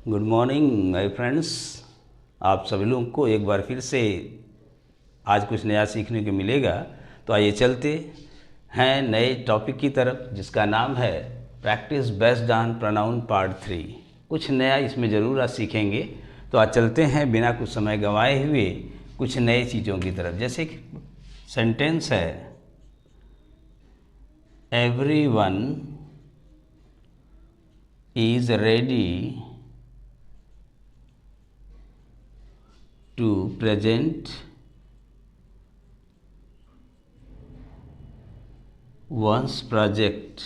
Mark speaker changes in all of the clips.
Speaker 1: Good morning my friends. आप सभी लोगों को एक बार फिर से आज कुछ नया सीखने को मिलेगा। तो आइए चलते हैं नए टॉपिक की तरफ, जिसका नाम है practice based on pronoun part 3। कुछ नया इसमें ज़रूर आज सीखेंगे। तो आज चलते हैं बिना कुछ समय गंवाए हुए कुछ नए चीज़ों की तरफ। जैसे कि सेंटेंस है, everyone is ready to present one's project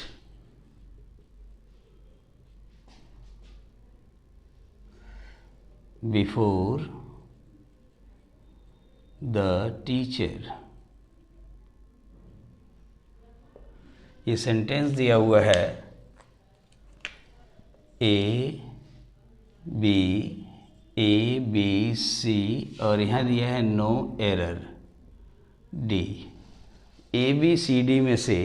Speaker 1: before the teacher। ये सेंटेंस दिया हुआ है ए बी सी और यहाँ दिया है no error D. A B C D में से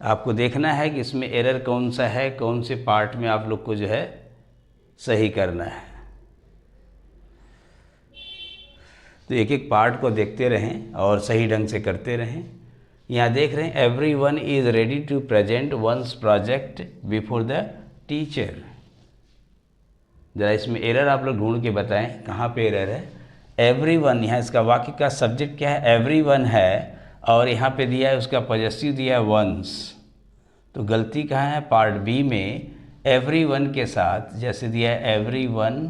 Speaker 1: आपको देखना है कि इसमें एरर कौन सा है, कौन से पार्ट में आप लोग को जो है सही करना है। तो एक एक पार्ट को देखते रहें और सही ढंग से करते रहें। यहाँ देख रहे हैं, everyone is ready to present one's project before the teacher. ज़रा इसमें एरर आप लोग ढूंढ के बताएं कहाँ पे एरर है। एवरीवन, यहाँ इसका वाक्य का सब्जेक्ट क्या है, एवरीवन है, और यहाँ पे दिया है उसका पॉजेसिव दिया है वंस। तो गलती कहाँ है, पार्ट बी में एवरीवन के साथ जैसे दिया है everyone,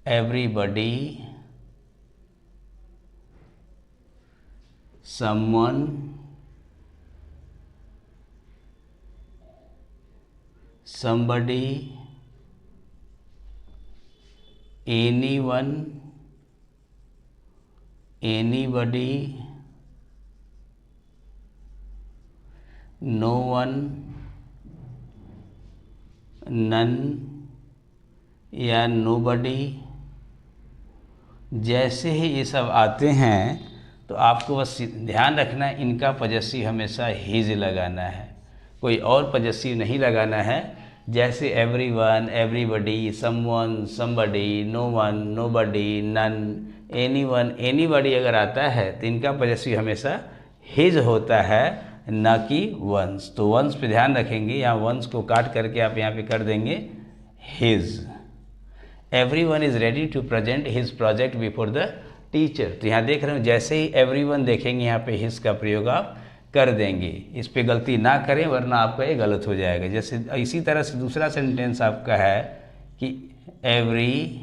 Speaker 1: everybody, someone, somebody, anyone, anybody, no one, none या nobody। जैसे ही ये सब आते हैं तो आपको बस ध्यान रखना है, इनका पॉजेसिव हमेशा हिज लगाना है, कोई और पॉजेसिव नहीं लगाना है। जैसे everyone, everybody, someone, somebody, no one, nobody, none, anyone, anybody अगर आता है तो इनका पॉजेसिव हमेशा हिज होता है, ना कि वंस। तो वंस पे ध्यान रखेंगे, यहाँ वंस को काट करके आप यहाँ पे कर देंगे his. Everyone is ready to present his project before the teacher. तो यहाँ देख रहे हो, जैसे ही एवरीवन देखेंगे यहाँ पे हिज का प्रयोग आप कर देंगे। इस पे गलती ना करें वरना आपका ये गलत हो जाएगा। जैसे इसी तरह से दूसरा सेंटेंस आपका है कि every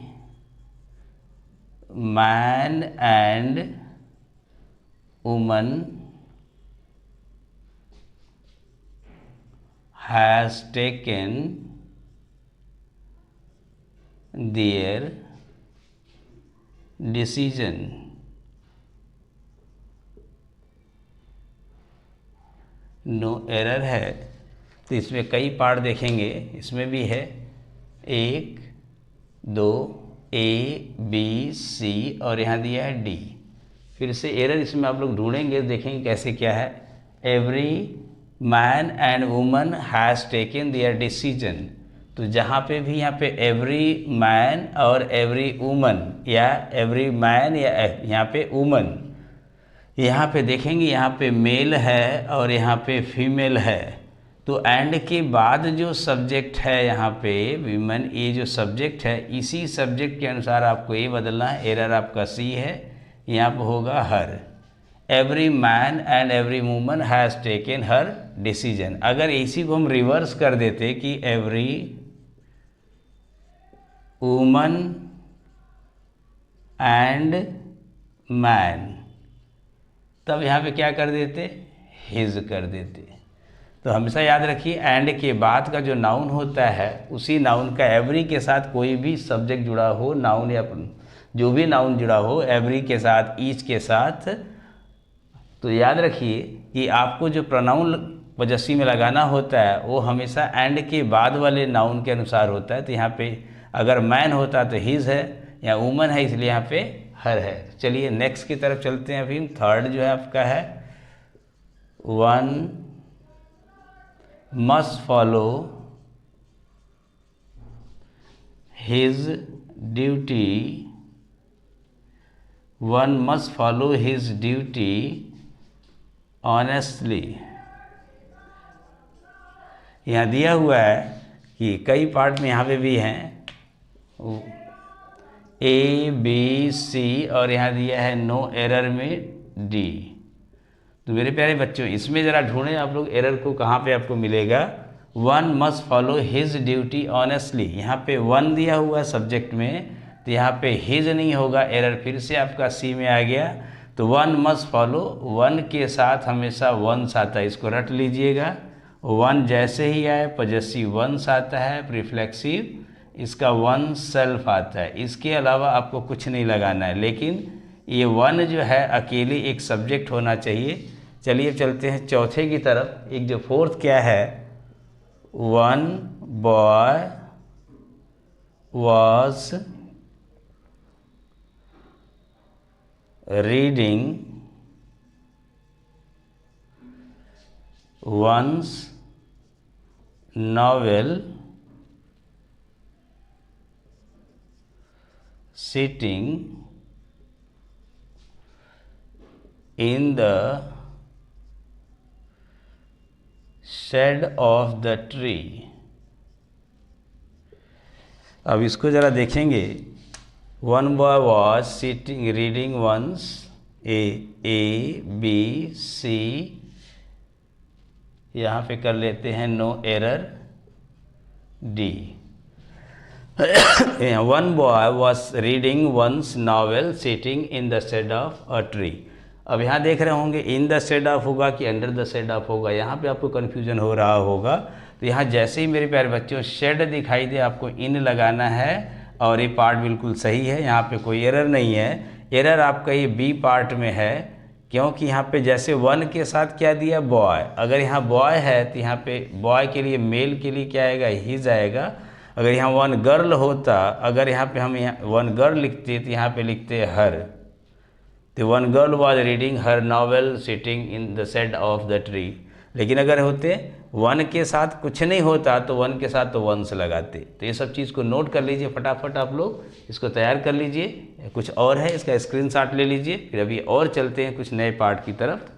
Speaker 1: man and woman has taken their decision. No error है। तो इसमें कई पार्ट देखेंगे, इसमें भी है 1 2 ए बी सी और यहाँ दिया है डी। फिर से एरर इसमें आप लोग ढूंढेंगे, देखेंगे कैसे क्या है। Every man and woman has taken their decision. तो जहाँ पे भी यहाँ पे एवरी मैन और एवरी वुमन या एवरी मैन या यहाँ पे वुमन, यहाँ पे देखेंगे यहाँ पे मेल है और यहाँ पे फीमेल है। तो एंड के बाद जो सब्जेक्ट है यहाँ पे विमेन, ये जो सब्जेक्ट है इसी सब्जेक्ट के अनुसार आपको ये बदलना है। एरर आपका सी है, यहाँ पे होगा her. Every man and every woman has taken her decision. अगर इसी को हम रिवर्स कर देते कि एवरी वुमन एंड मैन, तब यहाँ पे क्या कर देते, हिज कर देते। तो हमेशा याद रखिए, एंड के बाद का जो नाउन होता है उसी नाउन का एवरी के साथ कोई भी सब्जेक्ट जुड़ा हो, नाउन या जो भी नाउन जुड़ा हो एवरी के साथ, ईच के साथ, तो याद रखिए कि आपको जो प्रोनाउन पॉजेसिव में लगाना होता है वो हमेशा एंड के बाद वाले नाउन के अनुसार होता है। तो यहाँ पे अगर मैन होता तो हिज है, या वुमन है इसलिए यहाँ पे हर है। चलिए नेक्स्ट की तरफ चलते हैं। अभी थर्ड जो है आपका है, one must follow his duty, one must follow his duty honestly। यहाँ दिया हुआ है कि कई पार्ट में यहाँ पे भी हैं A B C और यहाँ दिया है नो एरर में D। तो मेरे प्यारे बच्चों इसमें ज़रा ढूंढें आप लोग एरर को, कहाँ पे आपको मिलेगा। One must follow his duty honestly, यहाँ पे वन दिया हुआ है सब्जेक्ट में, तो यहाँ पे हिज नहीं होगा, एरर फिर से आपका सी में आ गया। तो वन मस्ट फॉलो, वन के साथ हमेशा वंस आता है, इसको रट लीजिएगा। वन जैसे ही आए पॉजेसिव वंस आता है, प्रिफ्लेक्सिव इसका वन सेल्फ आता है। इसके अलावा आपको कुछ नहीं लगाना है, लेकिन ये वन जो है अकेले एक सब्जेक्ट होना चाहिए। चलिए चलते हैं चौथे की तरफ। एक जो फोर्थ क्या है, one boy was reading one's novel sitting in the shade of the tree। अब इसको ज़रा देखेंगे। One boy was sitting reading one's, A B C, यहाँ पे कर लेते हैं no error D. One boy was reading one's novel sitting in the shade of a tree. अब यहाँ देख रहे होंगे इन द शेड ऑफ होगा कि अंडर द शेड ऑफ होगा, यहाँ पे आपको कन्फ्यूजन हो रहा होगा। तो यहाँ जैसे ही मेरे प्यारे बच्चों शेड दिखाई दे आपको इन लगाना है, और ये पार्ट बिल्कुल सही है, यहाँ पे कोई एरर नहीं है। एरर आपका ये बी पार्ट में है, क्योंकि यहाँ पे जैसे वन के साथ क्या दिया बॉय, अगर यहाँ बॉय है तो यहाँ पे बॉय के लिए मेल के लिए क्या आएगा हिज आएगा। अगर यहाँ वन गर्ल होता, अगर यहाँ पे हम यहाँ वन गर्ल लिखते तो यहाँ पे लिखते हर। तो one girl was reading her novel sitting in the shade of the tree. लेकिन अगर होते वन के साथ कुछ नहीं होता तो वन के साथ तो वंस लगाते। तो ये सब चीज़ को नोट कर लीजिए, फटाफट आप लोग इसको तैयार कर लीजिए। कुछ और है इसका स्क्रीनशॉट ले लीजिए, फिर अभी और चलते हैं कुछ नए पार्ट की तरफ।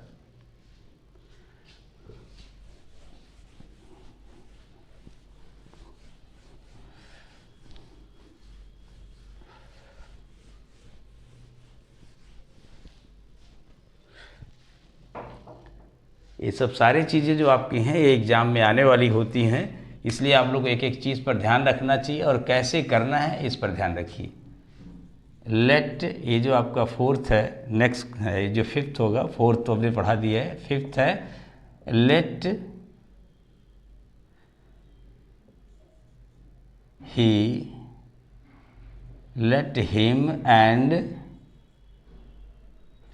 Speaker 1: ये सब सारी चीज़ें जो आपकी हैं ये एग्ज़ाम में आने वाली होती हैं, इसलिए आप लोग एक एक चीज़ पर ध्यान रखना चाहिए और कैसे करना है इस पर ध्यान रखिए। लेट, ये जो आपका फोर्थ है, नेक्स्ट है जो फिफ्थ होगा, फोर्थ तो आपने पढ़ा दिया है, फिफ्थ है let him and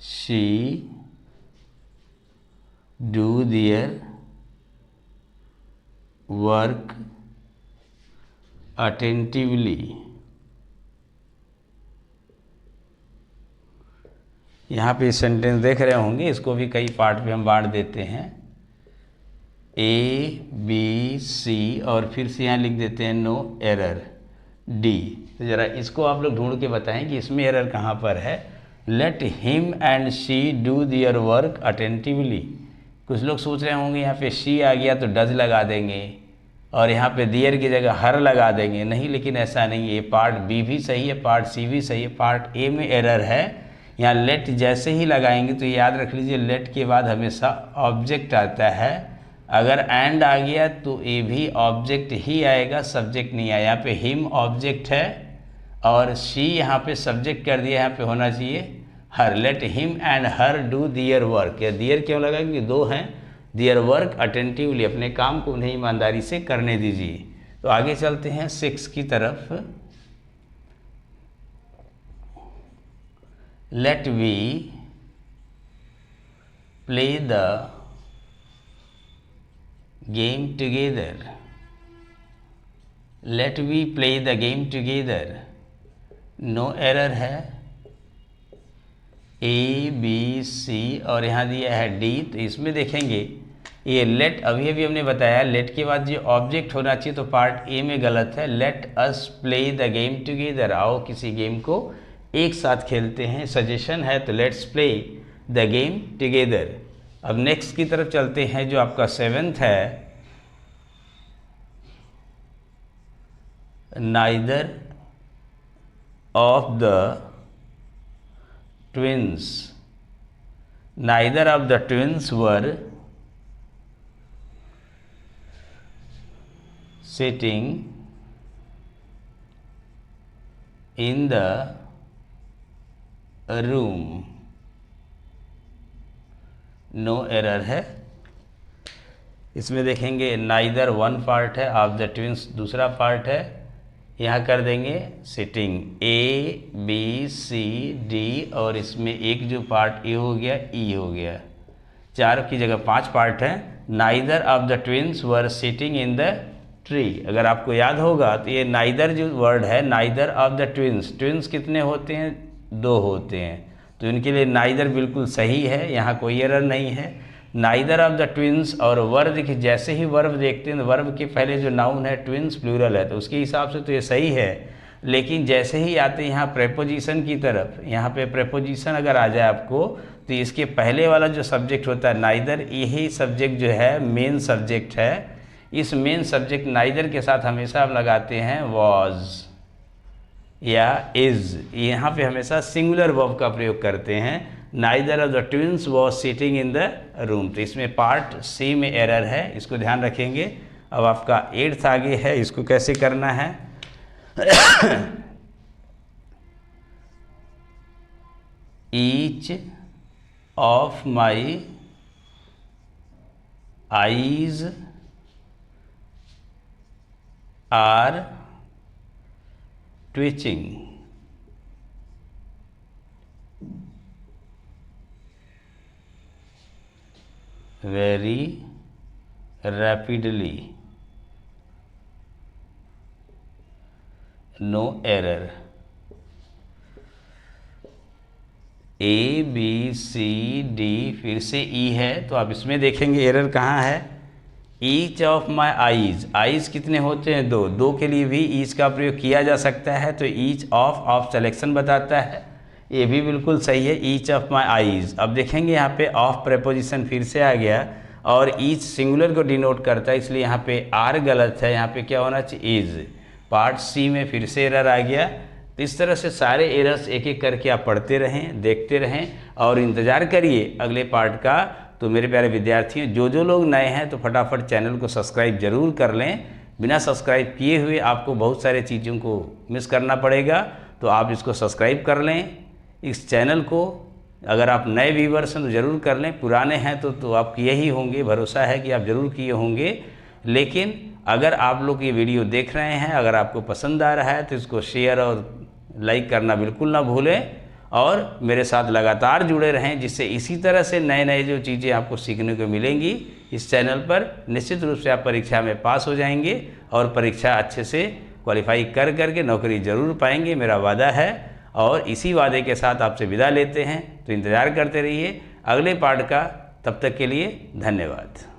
Speaker 1: she do their work attentively। यहाँ पे सेंटेंस देख रहे होंगे, इसको भी कई पार्ट में हम बांट देते हैं, ए बी सी और फिर से यहाँ लिख देते हैं नो एरर डी। तो ज़रा इसको आप लोग ढूंढ के बताएं कि इसमें एरर कहाँ पर है। Let him and she do their work attentively. कुछ लोग सोच रहे होंगे यहाँ पे शी आ गया तो डज लगा देंगे और यहाँ पे दियर की जगह हर लगा देंगे, नहीं, लेकिन ऐसा नहीं है। ये पार्ट बी भी सही है, पार्ट सी भी सही है, पार्ट ए में एरर है। यहाँ लेट जैसे ही लगाएंगे तो याद रख लीजिए लेट के बाद हमेशा ऑब्जेक्ट आता है। अगर एंड आ गया तो ये भी ऑब्जेक्ट ही आएगा, सब्जेक्ट नहीं आया। यहाँ पे हिम ऑब्जेक्ट है और शी यहाँ पे सब्जेक्ट कर दिया, यहाँ पे होना चाहिए her. Let him and her do their work. या दियर क्यों लगा, क्योंकि दो हैं। दियर वर्क अटेंटिवली, अपने काम को उन्हें ईमानदारी से करने दीजिए। तो आगे चलते हैं 6 की तरफ। Let we play the game together. Let we play the game together, no error है। ए बी सी और यहाँ दिया है डी। तो इसमें देखेंगे ये लेट अभी अभी हमने बताया, लेट के बाद जो ऑब्जेक्ट होना चाहिए तो पार्ट ए में गलत है। Let us play the game together, आओ किसी गेम को एक साथ खेलते हैं। सजेशन है तो let's play the game together. अब नेक्स्ट की तरफ चलते हैं जो आपका 7th है, neither of the twins, neither of the twins were sitting in the room, no error है। इसमें देखेंगे नाइदर वन पार्ट है, ऑफ द ट्विंस दूसरा पार्ट है। यहाँ कर देंगे sitting, A B C D, और इसमें एक जो पार्ट ए हो गया, ई हो गया, 4 की जगह 5 पार्ट है। Neither of the twins were sitting in the tree, अगर आपको याद होगा तो ये नाइदर जो वर्ड है, neither of the twins, twins कितने होते हैं, 2 होते हैं, तो इनके लिए नाइदर बिल्कुल सही है, यहाँ कोई एरर नहीं है। नाइदर ऑफ द ट्विंस, और वर्ब देखिए, जैसे ही वर्ब देखते हैं तो वर्ब के पहले जो नाउन है ट्विंस प्लूरल है, तो उसके हिसाब से तो ये सही है। लेकिन जैसे ही आते हैं यहाँ प्रेपोजिशन की तरफ, यहाँ पे प्रेपोजिशन अगर आ जाए आपको तो इसके पहले वाला जो सब्जेक्ट होता है नाइदर, यही सब्जेक्ट जो है मेन सब्जेक्ट है। इस मेन सब्जेक्ट नाइदर के साथ हमेशा हम लगाते हैं वॉज या इज़, यहाँ पे हमेशा सिंगुलर वर्ब का प्रयोग करते हैं। Neither of the twins was sitting in the room, तो इसमें पार्ट सी में एरर है, इसको ध्यान रखेंगे। अब आपका 8th आगे है, इसको कैसे करना है each of my eyes are twitching, very rapidly, no error. A B C D, फिर से ई है, तो आप इसमें देखेंगे एरर कहाँ है। Each of my eyes, eyes कितने होते हैं, 2, 2 के लिए भी ईच का प्रयोग किया जा सकता है, तो ईच ऑफ सिलेक्शन बताता है, ये भी बिल्कुल सही है, ईच ऑफ माई आईज। अब देखेंगे यहाँ पे ऑफ प्रेपोजिशन फिर से आ गया, और ईच सिंगुलर को डिनोट करता है, इसलिए यहाँ पे आर गलत है, यहाँ पे क्या होना चाहिए, इज। पार्ट सी में फिर से एरर आ गया। तो इस तरह से सारे एरर्स एक एक करके आप पढ़ते रहें, देखते रहें और इंतज़ार करिए अगले पार्ट का। तो मेरे प्यारे विद्यार्थियों, जो लोग नए हैं तो फटाफट चैनल को सब्सक्राइब जरूर कर लें। बिना सब्सक्राइब किए हुए आपको बहुत सारे चीज़ों को मिस करना पड़ेगा, तो आप इसको सब्सक्राइब कर लें इस चैनल को। अगर आप नए व्यूवर्स हैं तो ज़रूर कर लें, पुराने हैं तो आप किए ही होंगे, भरोसा है कि आप ज़रूर किए होंगे। लेकिन अगर आप लोग ये वीडियो देख रहे हैं, अगर आपको पसंद आ रहा है तो इसको शेयर और लाइक करना बिल्कुल ना भूलें, और मेरे साथ लगातार जुड़े रहें, जिससे इसी तरह से नए नए जो चीज़ें आपको सीखने को मिलेंगी इस चैनल पर, निश्चित रूप से आप परीक्षा में पास हो जाएंगे और परीक्षा अच्छे से क्वालिफाई कर करके नौकरी ज़रूर पाएंगे, मेरा वादा है। और इसी वादे के साथ आपसे विदा लेते हैं, तो इंतज़ार करते रहिए अगले पार्ट का। तब तक के लिए धन्यवाद।